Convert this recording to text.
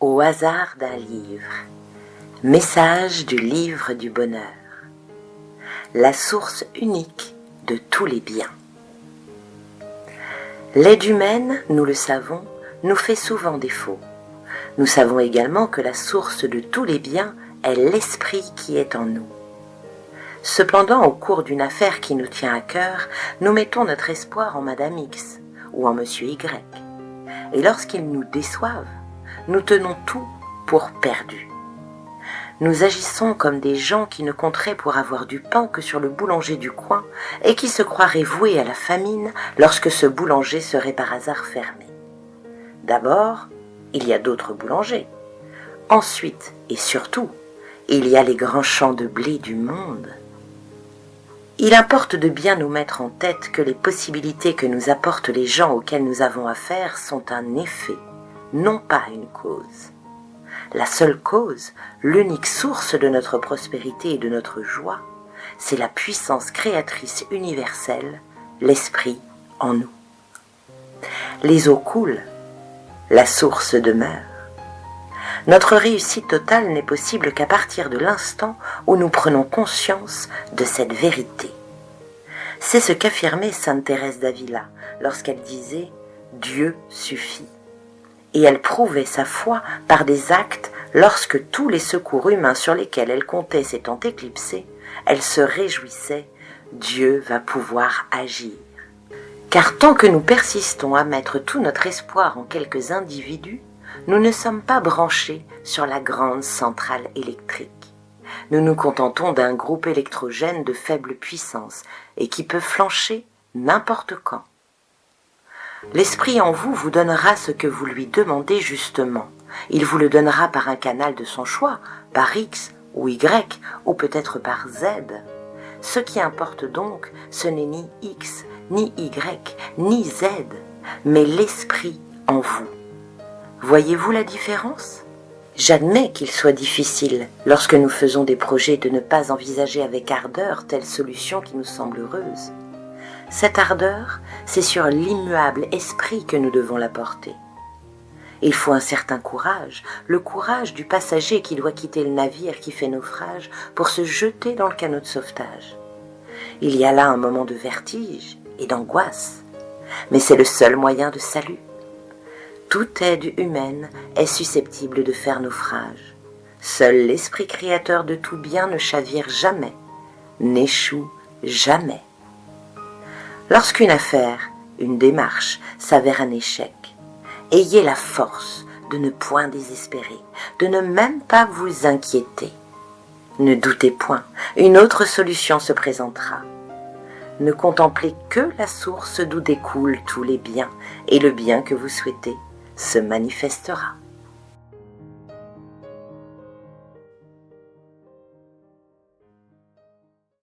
Au hasard d'un livre. Message du livre du bonheur. La source unique de tous les biens. L'aide humaine, nous le savons, nous fait souvent défaut. Nous savons également que la source de tous les biens est l'esprit qui est en nous. Cependant, au cours d'une affaire qui nous tient à cœur, nous mettons notre espoir en Madame X ou en Monsieur Y. Et lorsqu'ils nous déçoivent, nous tenons tout pour perdu. Nous agissons comme des gens qui ne compteraient pour avoir du pain que sur le boulanger du coin et qui se croiraient voués à la famine lorsque ce boulanger serait par hasard fermé. D'abord, il y a d'autres boulangers. Ensuite, et surtout, il y a les grands champs de blé du monde. Il importe de bien nous mettre en tête que les possibilités que nous apportent les gens auxquels nous avons affaire sont un effet, non pas une cause. La seule cause, l'unique source de notre prospérité et de notre joie, c'est la puissance créatrice universelle, l'esprit en nous. Les eaux coulent, la source demeure. Notre réussite totale n'est possible qu'à partir de l'instant où nous prenons conscience de cette vérité. C'est ce qu'affirmait Sainte Thérèse d'Avila lorsqu'elle disait « Dieu suffit ». Et elle prouvait sa foi par des actes lorsque tous les secours humains sur lesquels elle comptait s'étant éclipsés, elle se réjouissait « Dieu va pouvoir agir ». Car tant que nous persistons à mettre tout notre espoir en quelques individus, nous ne sommes pas branchés sur la grande centrale électrique. Nous nous contentons d'un groupe électrogène de faible puissance et qui peut flancher n'importe quand. L'esprit en vous vous donnera ce que vous lui demandez justement. Il vous le donnera par un canal de son choix, par X ou Y, ou peut-être par Z. Ce qui importe donc, ce n'est ni X, ni Y, ni Z, mais l'esprit en vous. Voyez-vous la différence ? J'admets qu'il soit difficile, lorsque nous faisons des projets, de ne pas envisager avec ardeur telle solution qui nous semble heureuse. Cette ardeur, c'est sur l'immuable esprit que nous devons la porter. Il faut un certain courage, le courage du passager qui doit quitter le navire qui fait naufrage pour se jeter dans le canot de sauvetage. Il y a là un moment de vertige et d'angoisse, mais c'est le seul moyen de salut. Toute aide humaine est susceptible de faire naufrage. Seul l'esprit créateur de tout bien ne chavire jamais, n'échoue jamais. Lorsqu'une affaire, une démarche, s'avère un échec, ayez la force de ne point désespérer, de ne même pas vous inquiéter. Ne doutez point, une autre solution se présentera. Ne contemplez que la source d'où découlent tous les biens, et le bien que vous souhaitez se manifestera.